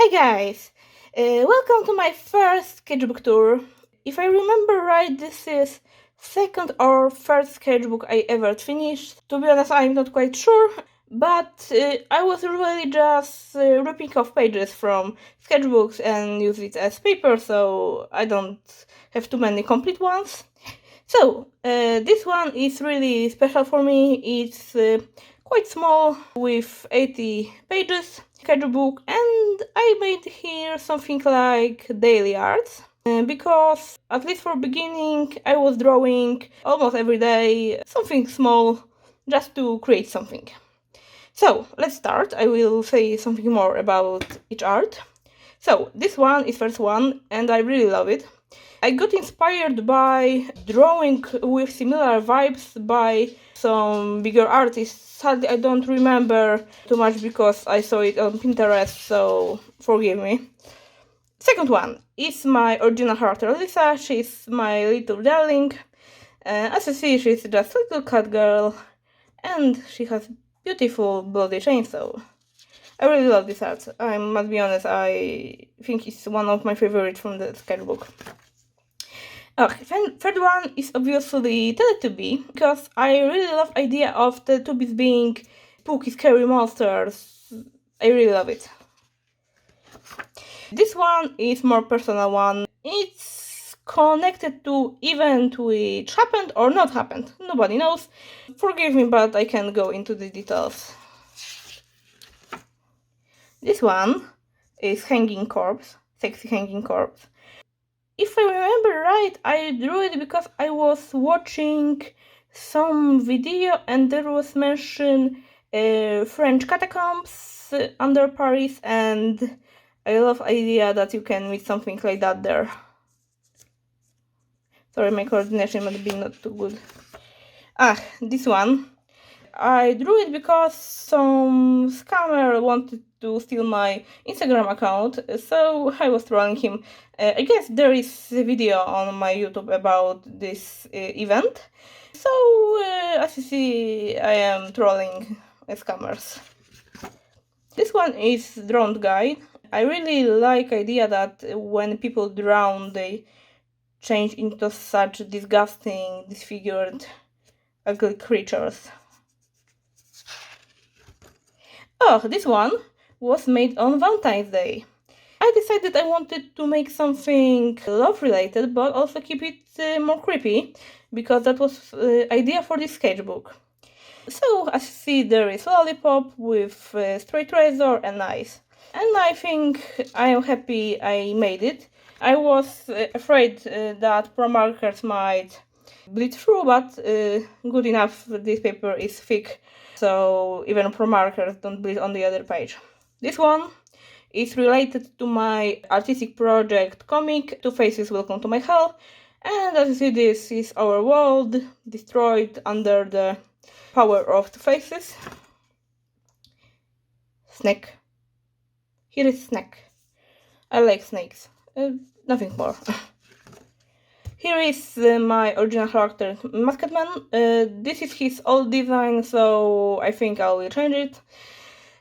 Hi guys! Welcome to my first sketchbook tour. If I remember right, this is second or third sketchbook I ever finished. To be honest, I'm not quite sure, but I was really just ripping off pages from sketchbooks and use it as paper, so I don't have too many complete ones. So, this one is really special for me. It's quite small with 80 pages sketchbook, and I made here something like daily art. Because, at least for beginning, I was drawing almost every day something small just to create something. So, let's start. I will say something more about each art. So, this one is first one, and I really love it. I got inspired by drawing with similar vibes by some bigger artists. Sadly, I don't remember too much because I saw it on Pinterest, so forgive me. Second one is my original character Lisa. She's my little darling. As you see, she's just a little cat girl, and she has beautiful bloody chainsaw. I really love this art. I must be honest, I think it's one of my favorites from the sketchbook. Okay, third one is obviously Teletubby, because I really love the idea of Teletubbies being spooky, scary monsters. I really love it. This one is more personal one. It's connected to event which happened or not happened. Nobody knows. Forgive me, but I can't go into the details. This one is Hanging Corpse, Sexy Hanging Corpse. If I remember right, I drew it because I was watching some video and there was mentioned French catacombs under Paris, and I love the idea that you can meet something like that there. Sorry, my coordination might be not too good. This one. I drew it because some scammer wanted to steal my Instagram account, so I was trolling him. I guess there is a video on my YouTube about this event. So, as you see, I am trolling scammers. This one is Drowned Guy. I really like the idea that when people drown, they change into such disgusting, disfigured, ugly creatures. Oh, this one was made on Valentine's Day. I decided I wanted to make something love related, but also keep it more creepy, because that was the idea for this sketchbook. So, as you see, there is Lollipop with straight razor and eyes. And I think I am happy I made it. I was afraid that pro markers might bleed through, but good enough, this paper is thick, so even pro markers don't bleed on the other page. This one is related to my artistic project comic, Two Faces Welcome to My Hell, and as you see, this is our world destroyed under the power of Two Faces. Snake. Here is Snake. I like snakes. Nothing more. Here is my original character, Masked Man. This is his old design, so I think I will change it.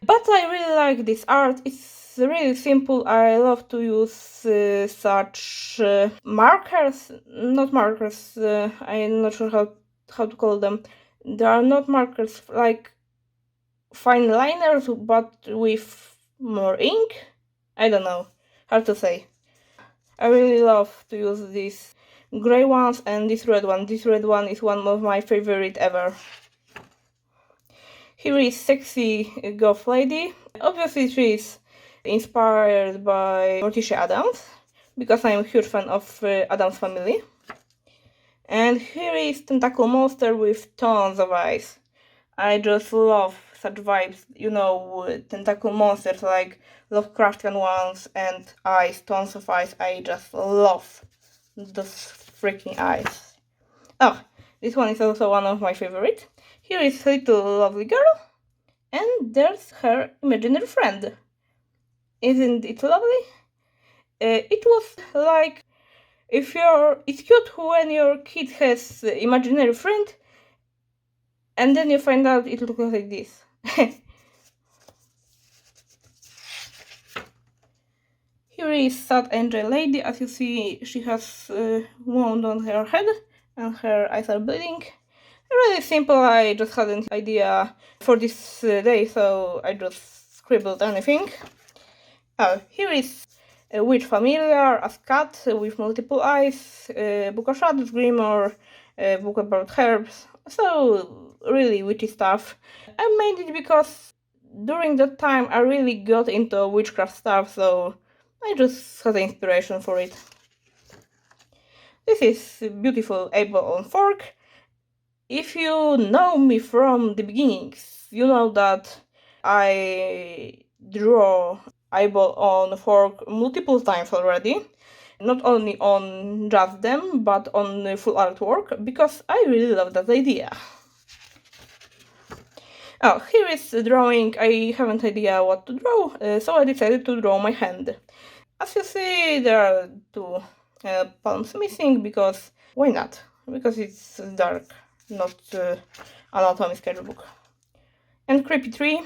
But I really like this art. It's really simple. I love to use such markers. Not markers, I'm not sure how to call them. They are not markers like fine liners, but with more ink. I don't know. Hard to say. I really love to use these gray ones and this red one. This red one is one of my favorite ever. Here is Sexy Goth Lady. Obviously she is inspired by Morticia Addams, because I am a huge fan of Addams Family. And here is Tentacle Monster with tons of eyes. I just love such vibes, you know, tentacle monsters like Lovecraftian ones and eyes, tons of eyes. I just love those freaking eyes. Oh, this one is also one of my favorite. Here is little lovely girl, and there's her imaginary friend. Isn't it lovely? It was like it's cute when your kid has imaginary friend, and then you find out it looks like this. here is sad angel lady. As you see, she has wound on her head and her eyes are bleeding. Really simple. I just had an idea for this day, so I just scribbled anything. Oh, here is a witch familiar, a cat with multiple eyes, book of shadows, grimoire, book about herbs. So really witchy stuff. I made it because during that time I really got into witchcraft stuff, so I just had the inspiration for it. This is beautiful apple on fork. If you know me from the beginnings, you know that I draw eyeball on fork multiple times already. Not only on just them, but on full artwork, because I really love that idea. Oh, here is the drawing. I haven't idea what to draw, so I decided to draw my hand. As you see, there are two palms missing, because why not? Because it's dark, not anatomy sketchbook. And creepy tree.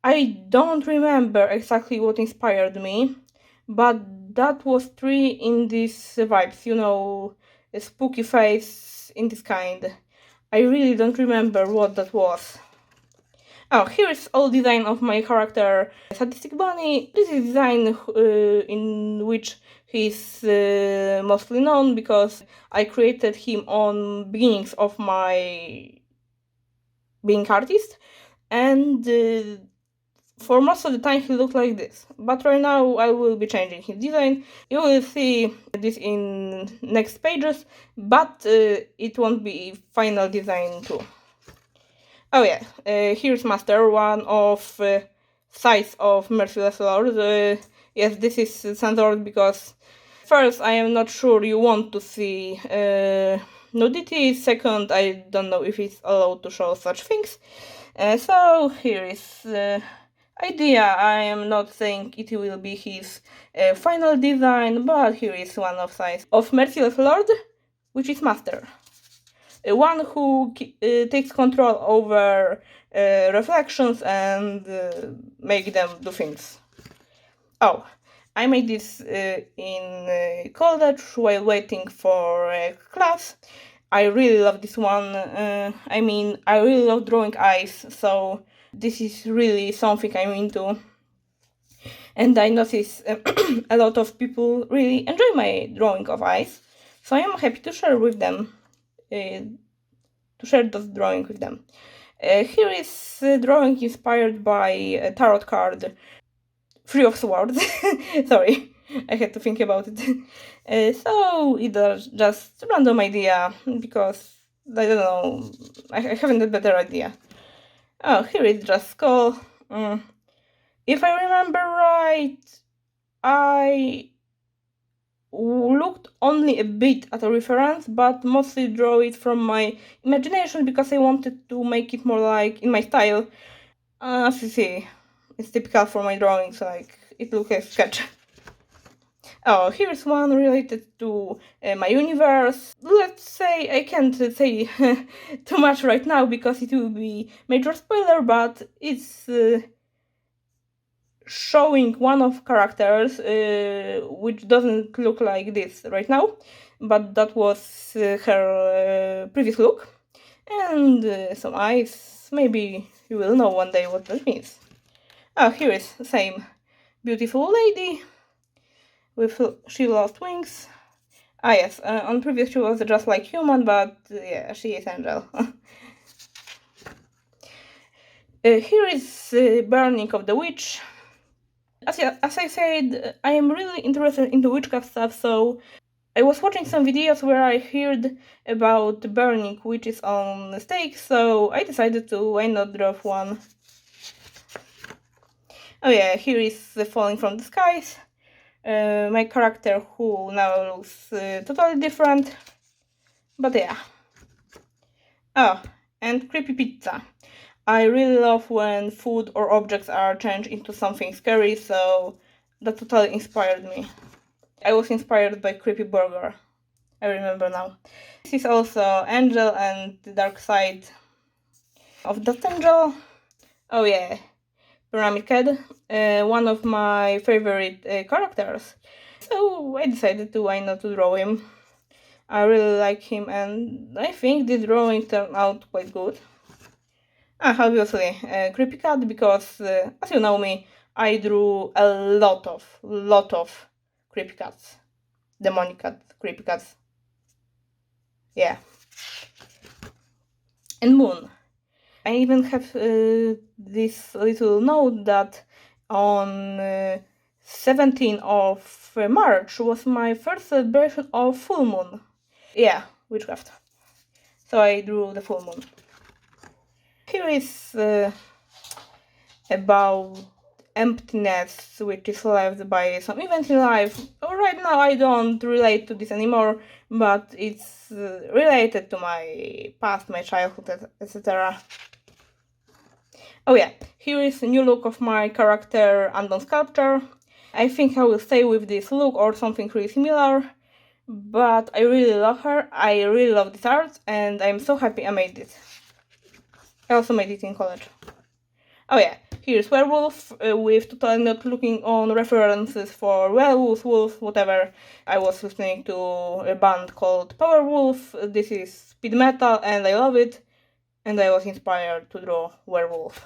I don't remember exactly what inspired me, but that was tree in these vibes, you know, a spooky face in this kind. I really don't remember what that was. Oh, here is all design of my character, Sadistic Bunny. This is design in which he's mostly known because I created him on beginnings of my being artist, and for most of the time he looked like this. But right now I will be changing his design. You will see this in next pages, but it won't be final design too. Oh yeah, here's Master, one of size of Merciless Lord. Yes, this is censored because first, I am not sure you want to see nudity. Second, I don't know if it's allowed to show such things. So here is idea. I am not saying it will be his final design, but here is one of size of Merciless Lord, which is Master. One who takes control over reflections and make them do things. Oh, I made this in college while waiting for class. I really love this one. I mean, I really love drawing eyes, so this is really something I'm into. And I notice a lot of people really enjoy my drawing of eyes, so I am happy to share with them, to share this drawing with them. Here is a drawing inspired by a tarot card, Three of Swords. Sorry, I had to think about it. So it's just random idea, because I don't know, I haven't a better idea. Oh, here is just skull. If I remember right, I looked only a bit at a reference, but mostly draw it from my imagination because I wanted to make it more like in my style. As you see, it's typical for my drawings, like it looks like a sketch. Oh, here's one related to my universe. Let's say I can't say too much right now because it will be major spoiler, but it's showing one of characters which doesn't look like this right now, but that was her previous look. And some eyes. Maybe you will know one day what that means. Oh, here is the same beautiful lady with she lost wings. Ah yes, on previous she was just like human, but yeah, she is angel. Here is Burning of the Witch. As I said, I am really interested in the witchcraft stuff, so I was watching some videos where I heard about burning witches on stakes, so I decided to, why not draw one. Oh yeah, here is Falling from the Skies. My character who now looks totally different. But yeah. Oh, and Creepy Pizza. I really love when food or objects are changed into something scary, so that totally inspired me. I was inspired by Creepy Burger. I remember now. This is also Angel and the dark side of that angel. Oh yeah, Pyramid Cat, one of my favorite characters. So I decided to why not to draw him. I really like him and I think this drawing turned out quite good. Obviously, creepy cat because, as you know me, I drew a lot of creepy cats. Demonic cat, creepy cats. Yeah. And moon. I even have this little note that on 17th of March was my first celebration of full moon. Yeah, witchcraft. So I drew the full moon. Here is about emptiness which is left by some events in life. Right now I don't relate to this anymore, but it's related to my past, my childhood, etc. Oh yeah, here is a new look of my character Andon Sculpture. I think I will stay with this look or something really similar, but I really love her, I really love this art, and I'm so happy I made it. I also made it in college. Oh yeah, here's Werewolf, with totally not looking on references for werewolves, wolves, whatever. I was listening to a band called Powerwolf, this is speed metal and I love it, and I was inspired to draw werewolf.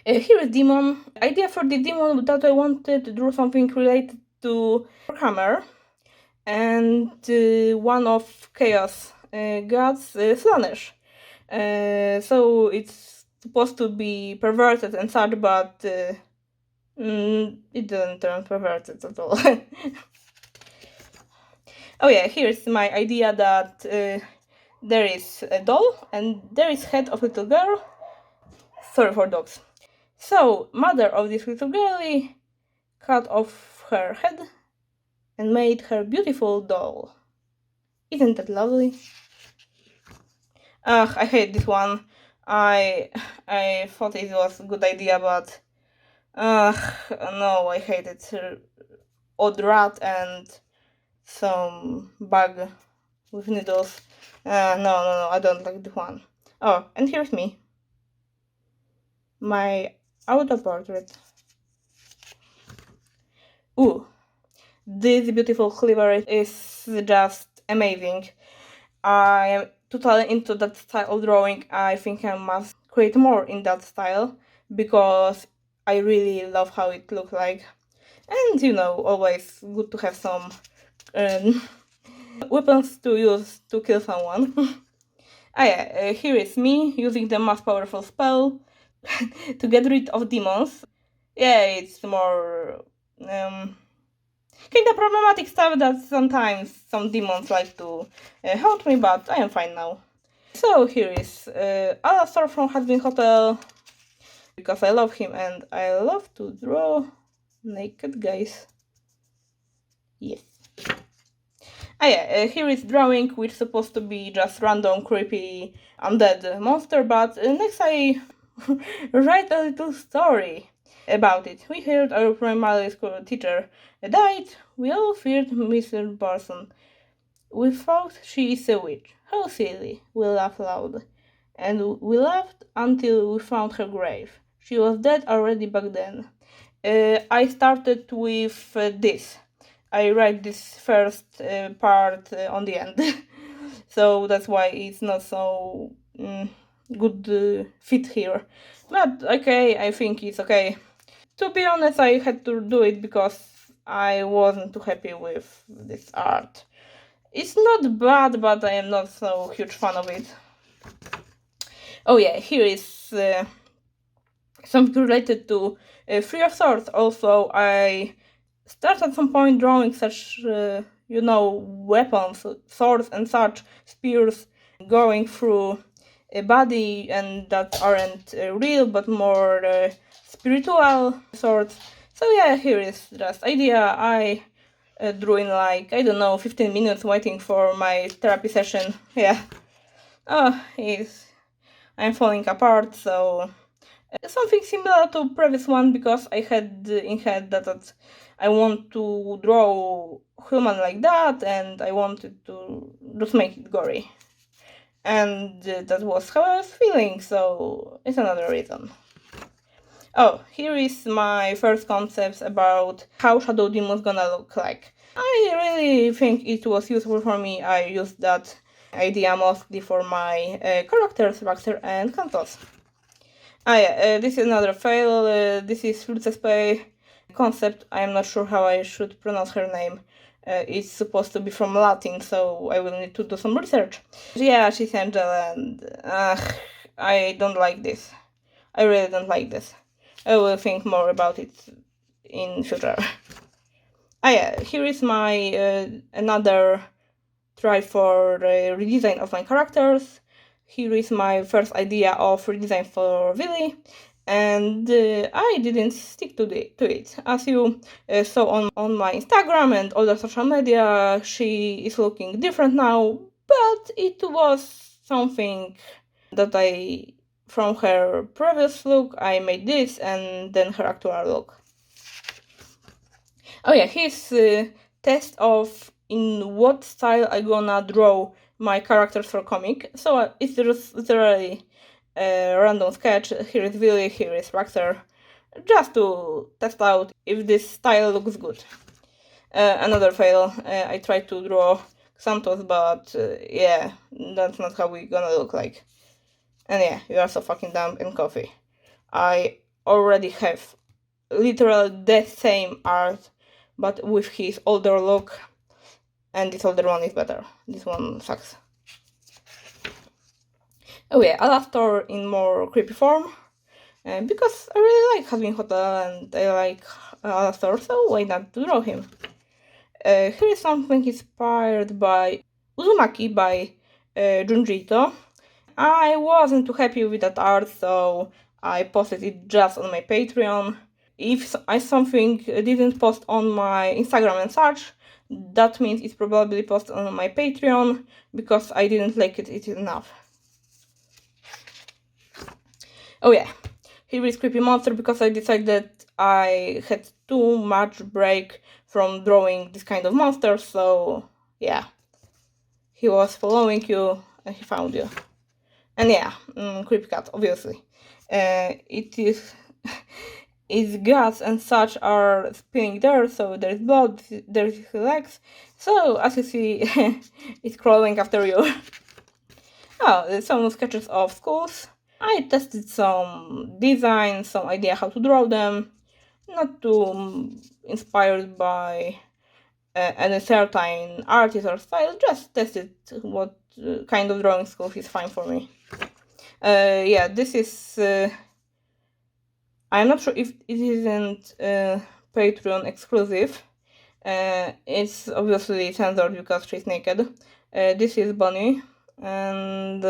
Here is Demon. Idea for the Demon that I wanted to draw something related to Warhammer and one of Chaos gods, Slaanesh. So it's supposed to be perverted and such, but it didn't turn perverted at all. Oh yeah, here's my idea that there is a doll and there is head of little girl. Sorry for dogs. So, mother of this little girlie cut off her head and made her beautiful doll. Isn't that lovely? Ugh, I hate this one. I thought it was a good idea, but no, I hate it. Odd rat and some bug with needles. No, I don't like this one. Oh, and here's me. My auto-portrait. Ooh, this beautiful cleaver is just amazing. I am totally into that style of drawing. I think I must create more in that style because I really love how it looks like. And you know, always good to have some weapons to use to kill someone. Here is me using the most powerful spell to get rid of demons. Yeah, it's more kind of problematic stuff that sometimes some demons like to haunt me, but I am fine now. So here is Alastor from Hazbin Hotel, because I love him and I love to draw naked guys. Yes. Here is drawing, which is supposed to be just random creepy undead monster, but next I write a little story about it. We heard our primary school teacher died. We all feared Mr. Barson. We thought she is a witch. How silly. We laughed loud. And we laughed until we found her grave. She was dead already back then. I started with this. I write this first part on the end. So that's why it's not so good fit here. But okay, I think it's okay. To be honest, I had to do it because I wasn't too happy with this art. It's not bad, but I am not so huge fan of it. Oh yeah, here is something related to Three of Swords. Also, I started at some point drawing such, weapons, swords and such, spears, going through a body, and that aren't real, but more spiritual swords. So yeah, here is just idea. I drew in 15 minutes waiting for my therapy session. Yeah. I'm falling apart, so something similar to previous one, because I had in head that I want to draw human like that, and I wanted to just make it gory. and that was how I was feeling, so it's another reason. Oh, here is my first concepts about how Shadow Demon's gonna look like. I really think it was useful for me. I used that idea mostly for my characters, Baxter and Cantos. This is another fail. This is Flutsespay concept. I am not sure how I should pronounce her name. It's supposed to be from Latin, so I will need to do some research. Yeah, she's Angel, and I don't like this. I really don't like this. I will think more about it in future. Here is my another try for redesign of my characters. Here is my first idea of redesign for Willy, and I didn't stick to it. As you saw on my Instagram and other social media, she is looking different now, but it was something that from her previous look, I made this, and then her actual look. Oh yeah, his test of in what style I gonna draw my characters for comic. So it's just literally a random sketch. Here is Willy, here is Raxer, just to test out if this style looks good. Another fail. I tried to draw Santos, but yeah, that's not how we're gonna look like. And yeah, you are so fucking dumb and coffee. I already have literally the same art, but with his older look, and this older one is better. This one sucks. Oh yeah, Alastor in more creepy form, because I really like Hazbin Hotel and I like Alastor, so why not draw him? Here is something inspired by Uzumaki by Junji Ito. I wasn't too happy with that art, so I posted it just on my Patreon. If something didn't post on my Instagram and such, that means it's probably posted on my Patreon, because I didn't like it enough. Oh yeah, here is Creepy Monster, because I decided I had too much break from drawing this kind of monster, so yeah. He was following you and he found you. And yeah, Creepy Cat, obviously. It is... its guts and such are spinning there, so there's blood, there's his legs. So, as you see, it's crawling after you. There's some sketches of schools. I tested some designs, some idea how to draw them. Not too inspired by any certain artist or style, just tested what kind of drawing skills is fine for me. Yeah, this is... I'm not sure if it isn't Patreon exclusive. It's obviously censored because she's naked. This is Bunny, and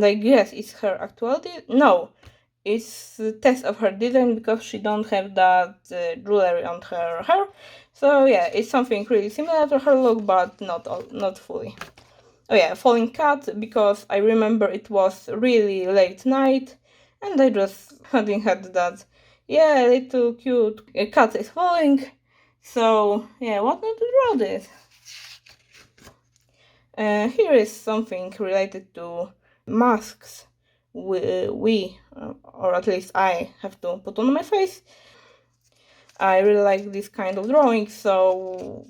I guess it's her actual no, it's a test of her design because she don't have that jewelry on her hair. So yeah, it's something really similar to her look, but not fully. Oh yeah, Falling Cat, because I remember it was really late night, and I just hadn't had that, yeah, little cute cat is falling, so yeah, what not to draw this? Here is something related to masks or at least I have to put on my face. I really like this kind of drawing, so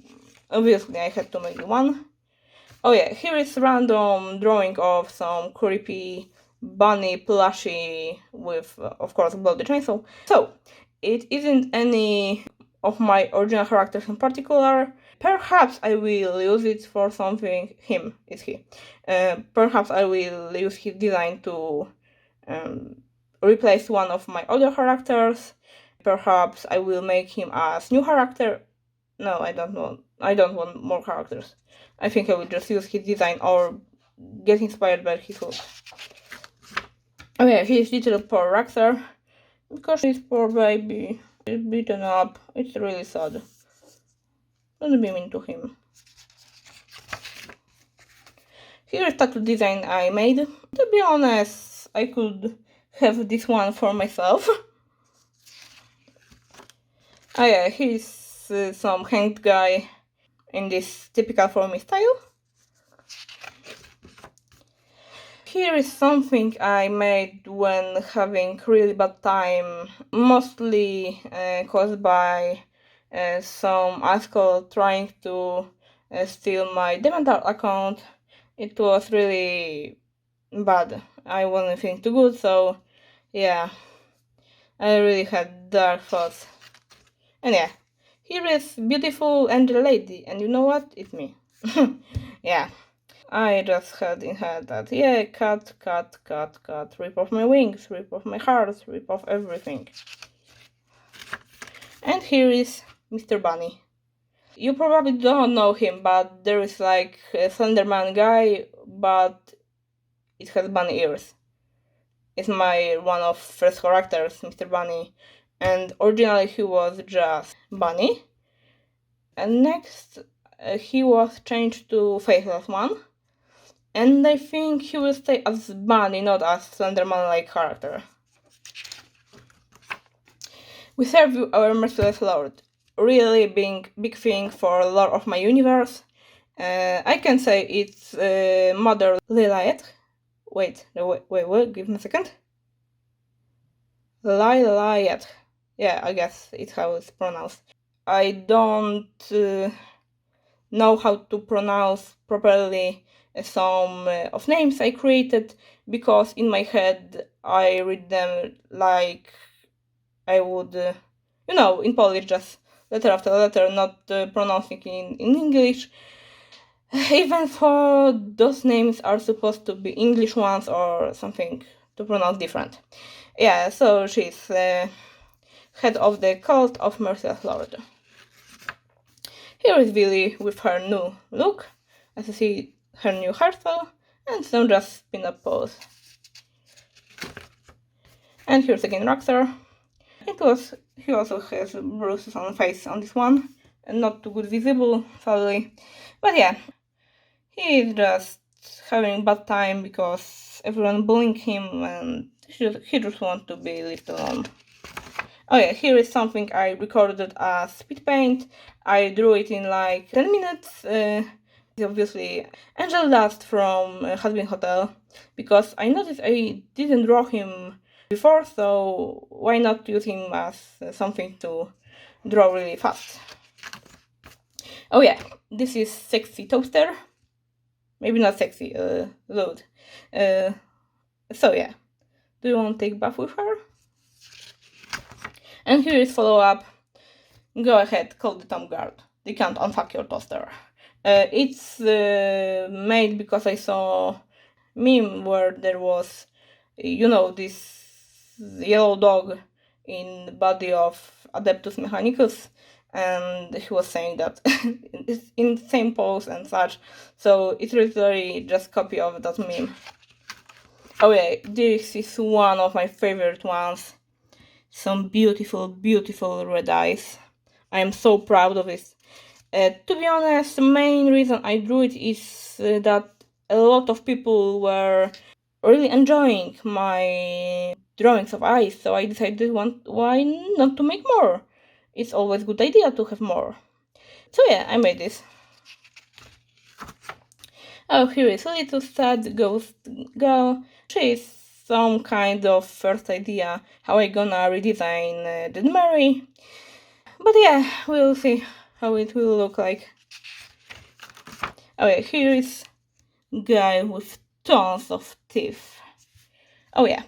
obviously I had to make one. Oh yeah, here is random drawing of some creepy bunny plushie with, of course, bloody chainsaw. So, it isn't any of my original characters in particular. Perhaps I will use it for something. Him is he. Perhaps I will use his design to replace one of my other characters. Perhaps I will make him as new character. No, I don't want more characters. I think I will just use his design or get inspired by his look. Oh yeah, he's little poor Raxer, because his poor baby is beaten up. It's really sad. Don't be mean to him. Here's tattoo design I made. To be honest, I could have this one for myself. Oh yeah, he's some hanged guy in this typical for me style. here is something I made when having really bad time, mostly caused by some asshole trying to steal my didnt account. It was really bad. I wasn't feeling too good, so yeah, I really had dark thoughts. And yeah, here is beautiful angel lady, and you know what? It's me. Yeah. I just had in head that, yeah, cut, rip off my wings, rip off my heart, rip off everything. And here is Mr. Bunny. You probably don't know him, but there is like a Slenderman guy, but it has bunny ears. It's my one of first characters, Mr. Bunny, and originally he was just Bunny. And next, he was changed to Faceless One. And I think he will stay as Bunny, not as Slenderman-like character. We serve you, our merciless lord. Really big thing for lore of my universe. I can say it's Mother Lilith. Wait, give me a second. Lilith. Yeah, I guess it's how it's pronounced. I don't know how to pronounce properly some of names I created, because in my head I read them like I would, in Polish, just letter after letter, not pronouncing in English, even though those names are supposed to be English ones or something to pronounce different. Yeah, so she's head of the cult of Merciless Lord. Here is Billy with her new look, as you see her new hairstyle, and some just pin-up pose. And here's again Rockstar. He also has bruises on the face on this one, and not too good visible, sadly. But yeah, he is just having bad time because everyone bullying him, and he just wants to be left alone. Oh yeah, here is something I recorded as speed paint. I drew it in like 10 minutes. Obviously Angel Dust from Husband Hotel, because I noticed I didn't draw him before, so why not use him as something to draw really fast. Oh yeah, this is Sexy Toaster. Maybe not sexy, load. So yeah, do you want to take bath with her? And here is follow-up. Go ahead, call the Tom Guard. They can't unfuck your toaster. It's made because I saw meme where there was, this yellow dog in the body of Adeptus Mechanicus, and he was saying that it's in the same pose and such, so it's literally just copy of that meme. Oh yeah, this is one of my favorite ones. Some beautiful red eyes. I am so proud of it. To be honest, the main reason I drew it is that a lot of people were really enjoying my drawings of eyes, so I decided why not to make more. It's always a good idea to have more. So yeah, I made this. Oh, here is a little sad ghost girl. She is some kind of first idea how I gonna redesign the Mary. But yeah, we'll see how it will look like. Oh yeah, here is guy with tons of teeth. Oh yeah,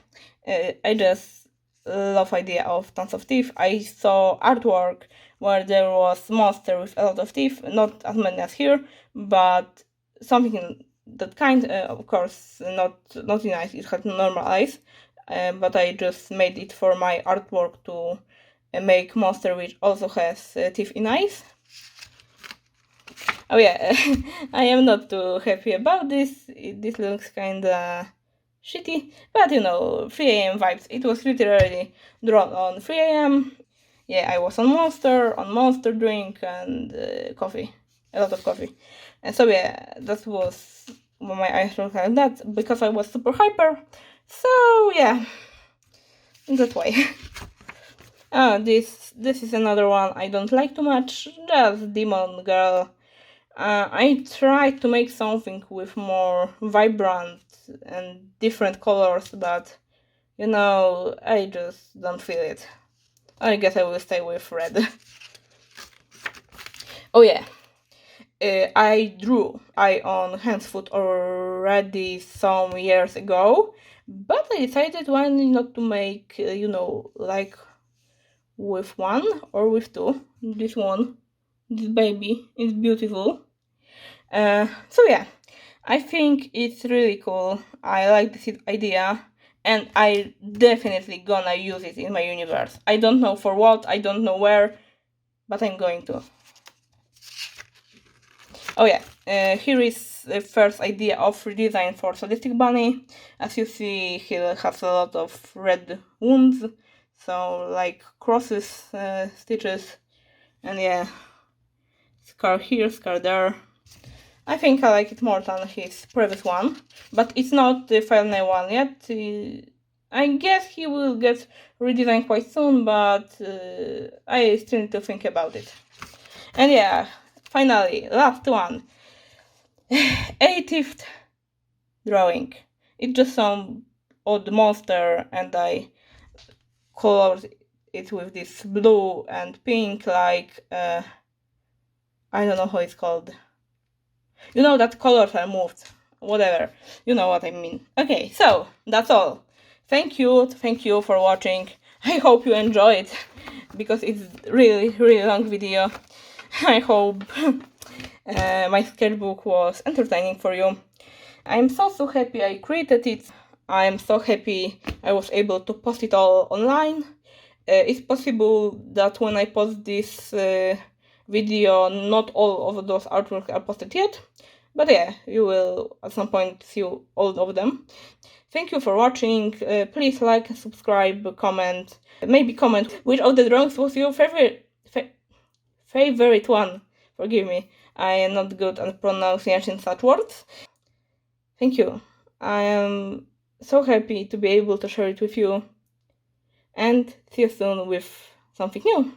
I just love idea of tons of teeth. I saw artwork where there was monster with a lot of teeth, not as many as here, but something that kind. Of course, not in eyes. It had normal eyes, but I just made it for my artwork to make monster which also has teeth in eyes. Oh yeah, I am not too happy about this. This looks kinda shitty, but 3 AM vibes. It was literally drawn on 3 AM. Yeah, I was on Monster drink and coffee. A lot of coffee. And so yeah, that was when my eyes looked like that, because I was super hyper. So yeah, that's why. This is another one I don't like too much, just Demon Girl. I tried to make something with more vibrant and different colors, but you know, I just don't feel it. I guess I will stay with red. Oh yeah, I drew Eye on Hands Foot already some years ago, but I decided why not to make, you know, like with one or with two. This one, this baby is beautiful. So yeah, I think it's really cool. I like this idea, and I definitely gonna use it in my universe. I don't know for what, I don't know where, but I'm going to. Oh yeah, here is the first idea of redesign for Sadistic Bunny. As you see, he has a lot of red wounds, so like crosses, stitches, and yeah, scar here, scar there. I think I like it more than his previous one, but it's not the final one yet. I guess he will get redesigned quite soon, but I still need to think about it. And yeah, finally, last one. 80th drawing. It's just some odd monster, and I colored it with this blue and pink, like, I don't know how it's called. You know that colors are moved. Whatever. You know what I mean. Okay, so that's all. Thank you for watching. I hope you enjoyed, because it's really long video. I hope my sketchbook was entertaining for you. I'm so happy I created it. I'm so happy I was able to post it all online. It's possible that when I post this video, not all of those artworks are posted yet, but yeah, you will at some point see all of them. Thank you for watching. Please like, subscribe, comment. Maybe comment which of the drawings was your favorite one. Forgive me, I am not good at pronouncing such words. Thank you. I am so happy to be able to share it with you, and see you soon with something new.